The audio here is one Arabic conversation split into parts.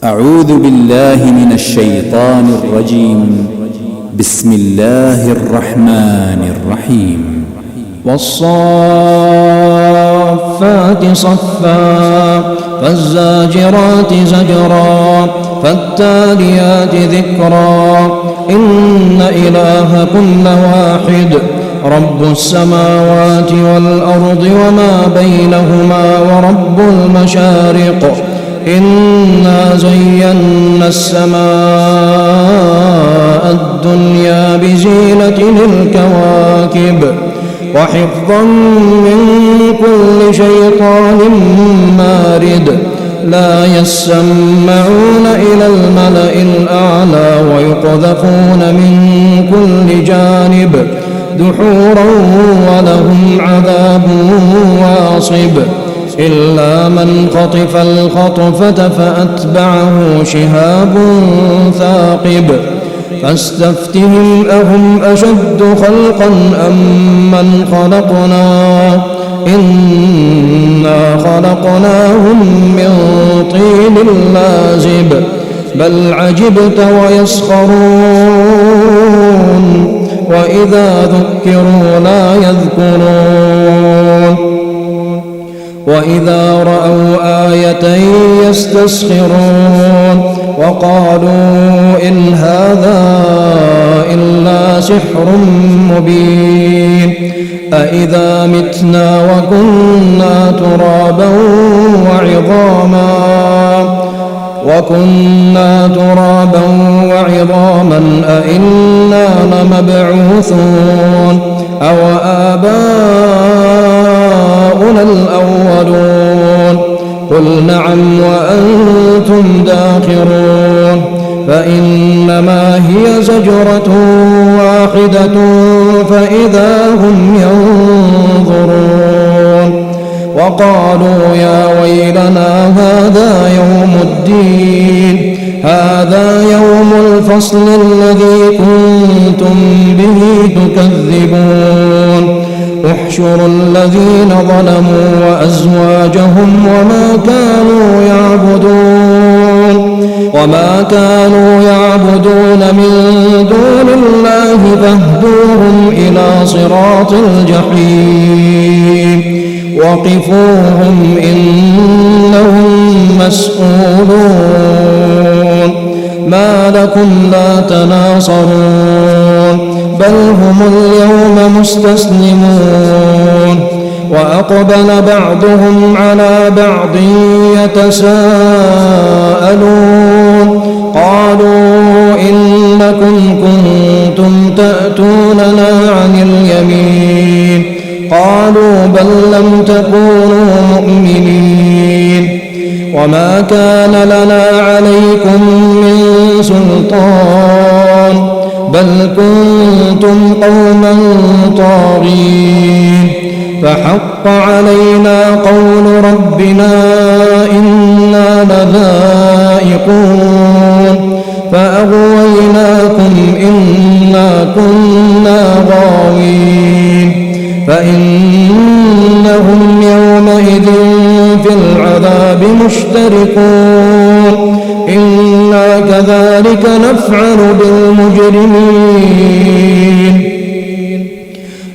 أعوذ بالله من الشيطان الرجيم. بسم الله الرحمن الرحيم. والصافات صفا فالزاجرات زجرا فالتاليات ذكرا إن إلهكم لواحد رب السماوات والأرض وما بينهما ورب المشارق إنا زينا السماء الدنيا بزينة الكواكب وحفظا من كل شيطان مارد لا يسمعون إلى الملأ الأعلى ويقذفون من كل جانب دحورا ولهم عذاب واصب إلا من خطف الخطفة فأتبعه شهاب ثاقب فاستفتهم أهم أشد خلقا أم من خلقنا إنا خلقناهم من طين لازب بل عجبت ويسخرون وإذا ذكروا لا يذكرون وإذا رأوا آية يستسخرون وقالوا إن هذا إلا سحر مبين أإذا متنا وكنا ترابا وعظاما أإنا لمبعوثون أو آباؤنا الأولون قل نعم وأنتم داخرون فإنما هي زجرة واحدة فإذا هم ينظرون وقالوا يا ويلنا هذا يوم الدين هذا يوم الفصل الذي كنتم به تكذبون احشروا الذين ظلموا وأزواجهم وما كانوا يعبدون من دون الله فاهدوهم إلى صراط الجحيم وقفوهم إنهم مسؤولون ما لكم لا تناصرون بل هم اليوم مستسلمون وأقبل بعضهم على بعض يتساءلون قالوا إنكم كنتم تأتوننا عن اليمين قالوا بل لم تكونوا مؤمنين وما كان لنا عليكم من سلطان بل كنتم قوما طاغين فحق علينا قول ربنا إنا لذائقون فأغويناكم إنا كنا غاوين فإنهم يومئذ في العذاب مشتركون إنا كذلك نفعل بالمجرمين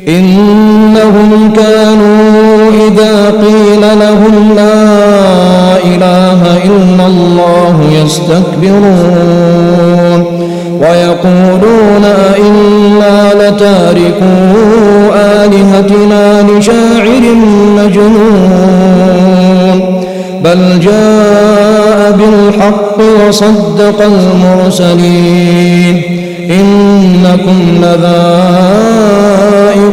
إنهم كانوا إذا قيل لهم لا إله إلا الله يستكبرون ويقولون إنا لتاركو آلهتنا لشاعر مجنون بل جاء بالحق وصدق المرسلين إنكم لذائق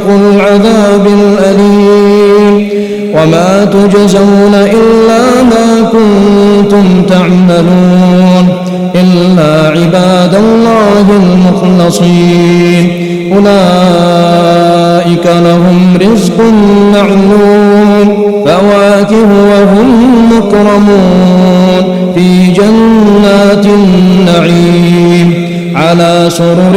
العذاب الأليم وما تجزون إلا ما كنتم تعملون إلا عباد الله المخلصين أولئك لهم رزق معلوم فواكه وهم مكرمون في جنات النعيم على سرر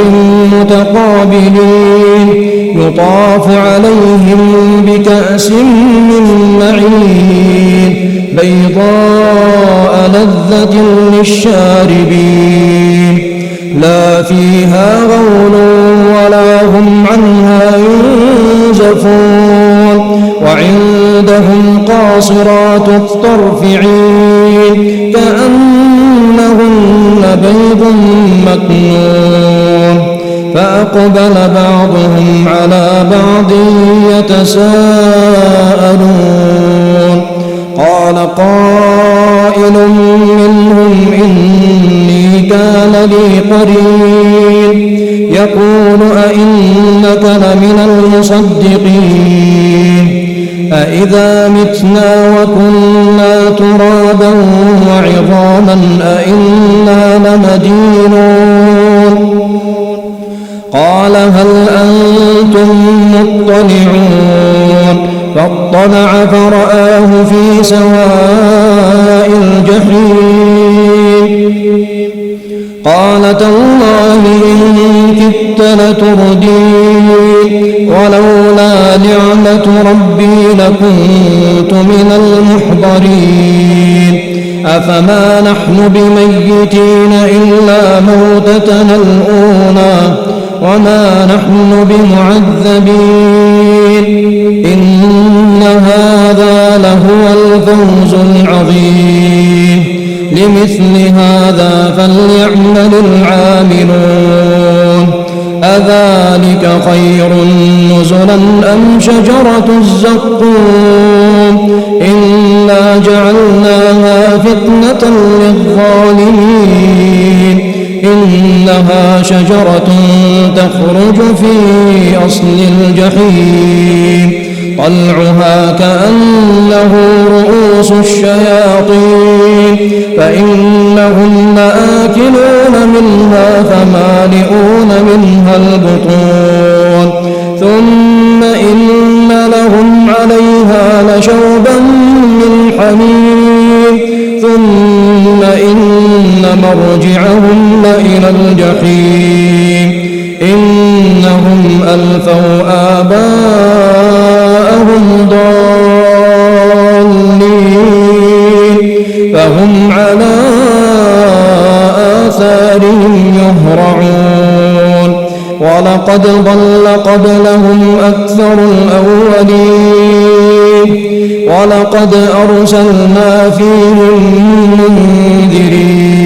متقابلين يطاف عليهم بكأس من معين بيضاء لذة للشاربين لا فيها غول ولا هم عنها ينزفون وعندهم قاصرات الطرف عين كأنهن بيض مكنون فأقبل بعضهم على بعض يتساءلون قال قائل منهم إني كان لي قرين يقول أئنك لمن المصدقين أئذا متنا وكنا ترابا وعظاما أئنا لمدينون قال هل أنتم مطلعون فاطلع فرآه في سواء الجحيم قال تالله إن كدت لتردين ولولا نعمة ربي لكنت من المحضرين أفما نحن بميتين إلا موتتنا الأولى وما نحن بمعذبين إن هذا لهو الفوز العظيم لمثل هذا فليعمل العاملون أذلك خير نزلا أم شجرة الزقوم إنا جعلناها فتنة للظالمين إنها شجرة تخرج في أصل الجحيم طلعها كأنه رؤوس الشياطين فإنهم آكلون منها فمالئون منها البطون ثم إن لهم عليها لشوبا من حميم ثم إن مرجعهم لإلى الجحيم إنهم ألفوا آباءهم ضالين فهم على آثارهم يهرعون ولقد ضل قبلهم أكثر الأولين ولقد أرسلنا فيهم منذرين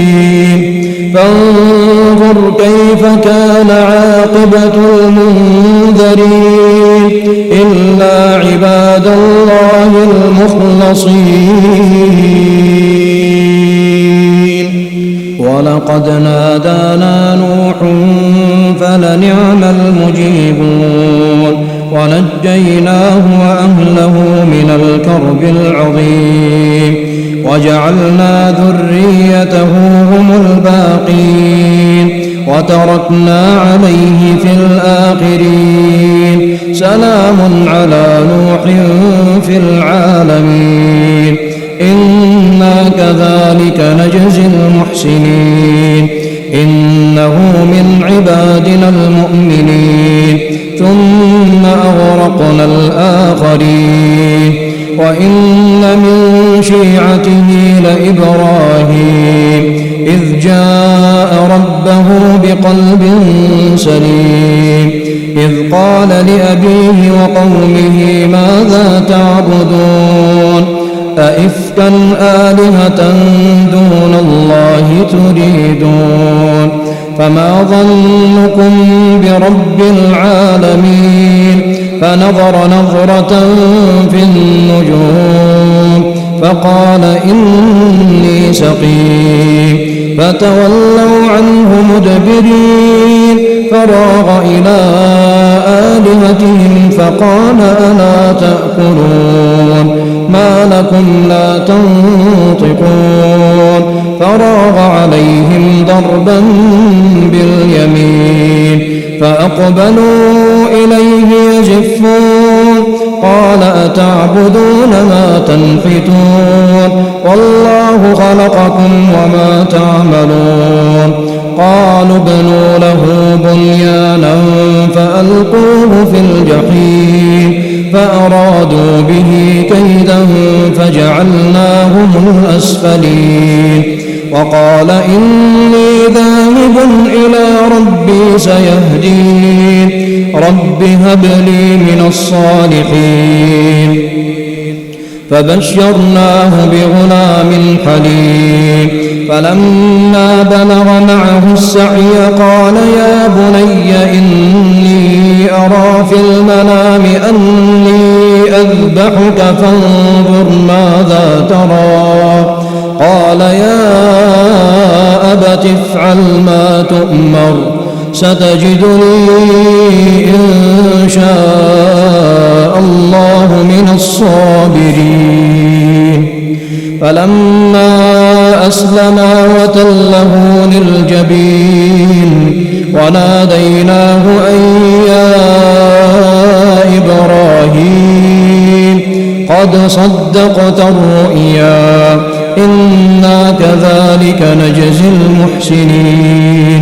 فانظر كيف كان عاقبة المنذرين إلا عباد الله المخلصين ولقد نادانا نوح فلنعم المجيبون ونجيناه وأهله من الكرب العظيم وجعلنا ذريته هم الباقين وتركنا عليه في الآخرين سلام على نوح في العالمين إنا كذلك نجزي المحسنين إنه من عبادنا المؤمنين ثم أغرقنا الآخرين وإن من شيعته لإبراهيم إذ جاء ربه بقلب سليم إذ قال لأبيه وقومه ماذا تعبدون أئفكا آلهة دون الله تريدون فما ظنكم برب العالمين فنظر نظرة في النجوم فقال إني سقيم فتولوا عنه مدبرين فراغ إلى آلهتهم فقال ألا تأكلون ما لكم لا تنطقون فراغ عليهم ضربا باليمين فأقبلوا إليه يزفون قال أتعبدون ما تنحتون والله خلقكم وما تعملون قالوا ابنوا له بنيانا فألقوه في الجحيم فأرادوا به كيدا فجعلناهم الأسفلين وقال إني ذاهب إلى ربي سيهدين رب هب لي من الصالحين فبشرناه بغلام حليم فلما بلغ معه السعي قال يا بني إني أرى في المنام أني أذبحك فانظر ماذا ترى قال يا أبت افعل ما تؤمر ستجدني إن شاء الله من الصابرين فلما أسلما وتله للجبين وناديناه أن يا إبراهيم قد صدقت الرؤيا إنا كذلك نجزي المحسنين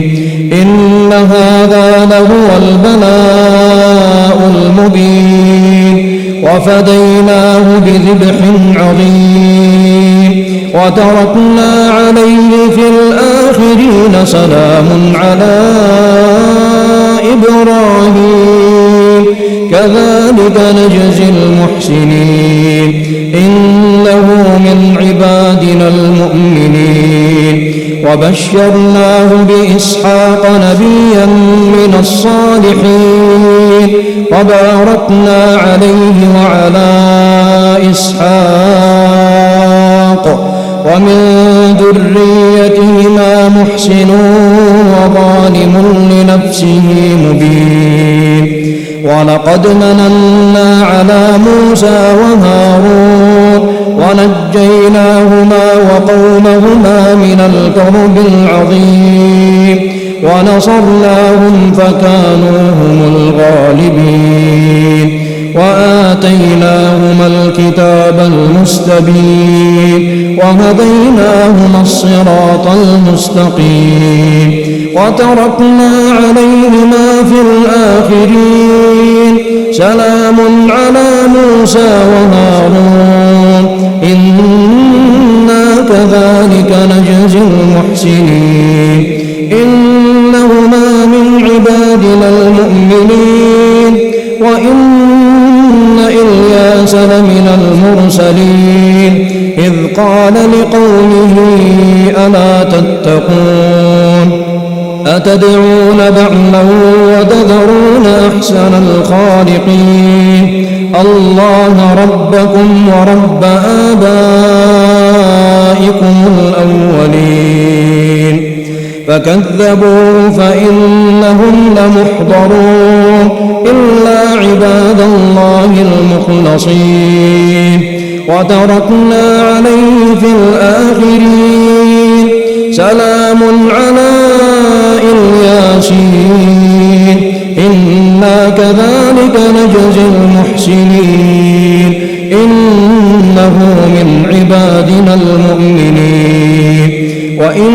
إن هذا لهو البلاء المبين وفديناه بذبح عظيم وتركنا عليه في الآخرين سلام على إبراهيم كذلك نجزي المحسنين إنه من عبادنا المؤمنين وبشرناه بإسحاق نبيا من الصالحين وباركنا عليه وعلى إسحاق ومن ذريتهما محسن وظالم لنفسه مبين ولقد مننا على موسى وهارون ونجيناهما وقومهما من الكرب العظيم ونصرناهم فكانوا هم الغالبين وآتيناهما الكتاب المستبين وهديناهما الصراط المستقيم وتركنا عليهما في الآخرين سلام على موسى وهارون إنا كذلك نجزي المحسنين إنهما من عبادنا المؤمنين وإن إلياس لمن المرسلين إذ قال لقومه ألا تتقون أتدعون بعلا وتذرون أحسن الخالقين الله ربكم ورب آبائكم الأولين فكذبوه فإنهم لمحضرون إلا عباد الله المخلصين وتركنا عليه في الآخرين سلام على الياسين إنا كذلك نجزي المحسنين إنه من عبادنا المؤمنين وإن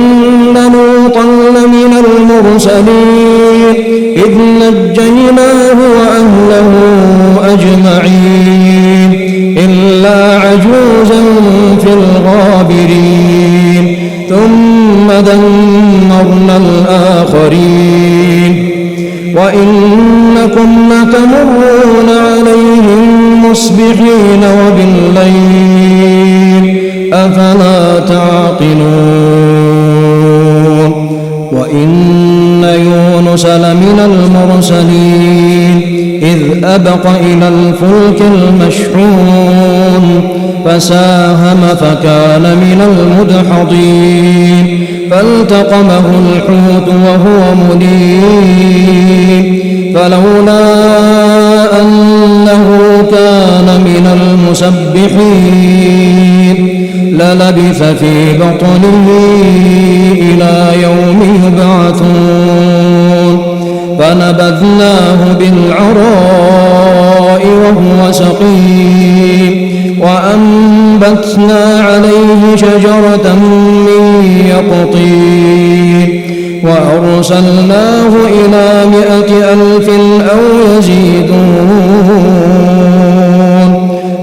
لوطا لمن المرسلين إذ نجيناه وأهله أجمعين إلا عجوزا في الغابرين ثم دمرنا الآخرين وإنكم لتمرون عليهم مصبحين وبالليل أفلا تعقلون وإن يونس لمن المرسلين إذ أبق إلى الفلك المشحون فساهم فكان من المدحضين فالتقمه الحوت وهو مليم فلولا أنه كان من المسبحين للبث في بطنه إلى يوم يبعثون فنبذناه بالعراء وهو سقيم وأنبتنا عليه شجرة من يقطين وأرسلناه إلى 100,000 أو يزيدون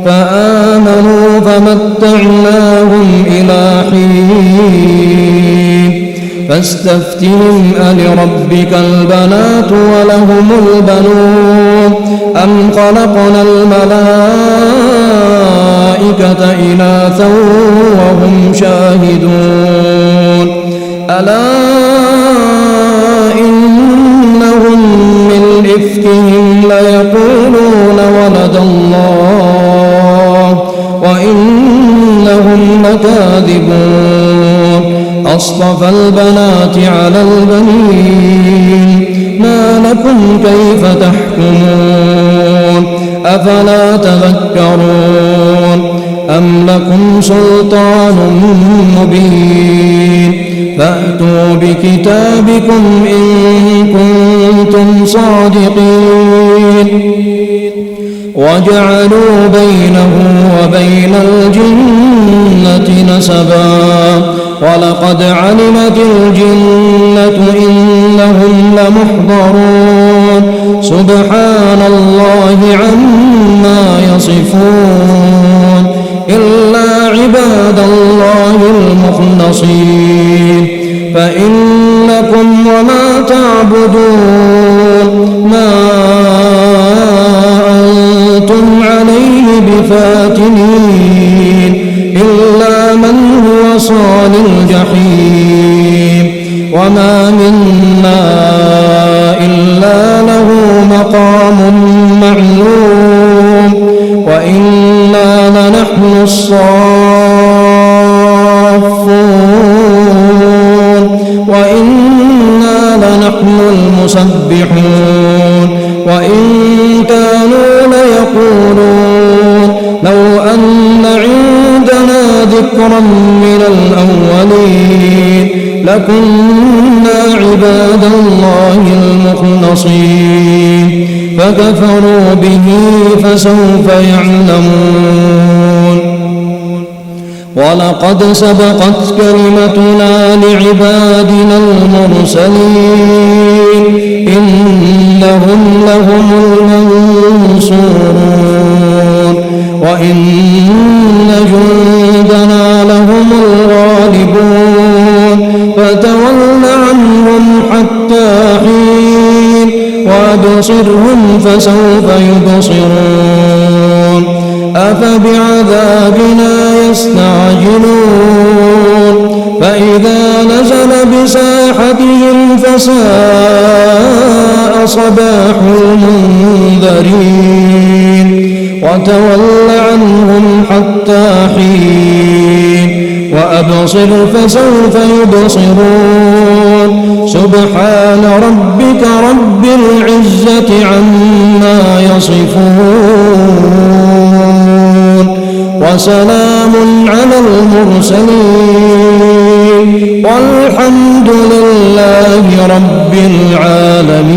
فآمنوا فمتعناهم إلى حين فاستفتهم ألربك البنات ولهم البنون أم خلقنا الملائكة إناثا وهم شاهدون ألا إنهم من إفكهم ليقولون ولد الله وإنهم لكاذبون أصطفى البنات على البنين ما لكم كيف تحكمون أفلا تذكرون أم لكم سلطان مبين فأتوا بكتابكم إن كنتم صادقين وجعلوا بينه وبين الجنة نسبا ولقد علمت الجنة إنهم لمحضرون سبحان الله عما يصفون إلا عباد الله المخلصين فإنكم وما تعبدون ما أنتم عليه بفاتنين إلا من هو صال الجحيم وما منا إلا له مقام معلوم وإنا لنحن الصافون وإنا لنحن المسبحون وإن كانوا ليقولون لو أن عندنا ذكرا من الأولين لكنا عباد الله المخلصين فكفروا به فسوف يعلمون ولقد سبقت كلمتنا لعبادنا المرسلين إنهم لهم المنصورون وإن جندنا لهم الغالبون فتول عنهم حتى حين وأبصرهم فسوف يبصرون أفبعذابنا يستعجلون فإذا نزل بساحتهم فساء صباح المنذرين وتول عنهم حتى حين وأبصر فسوف يبصرون سبحان ربك رب العزة عما يصفون وسلام على المرسلين والحمد لله رب العالمين.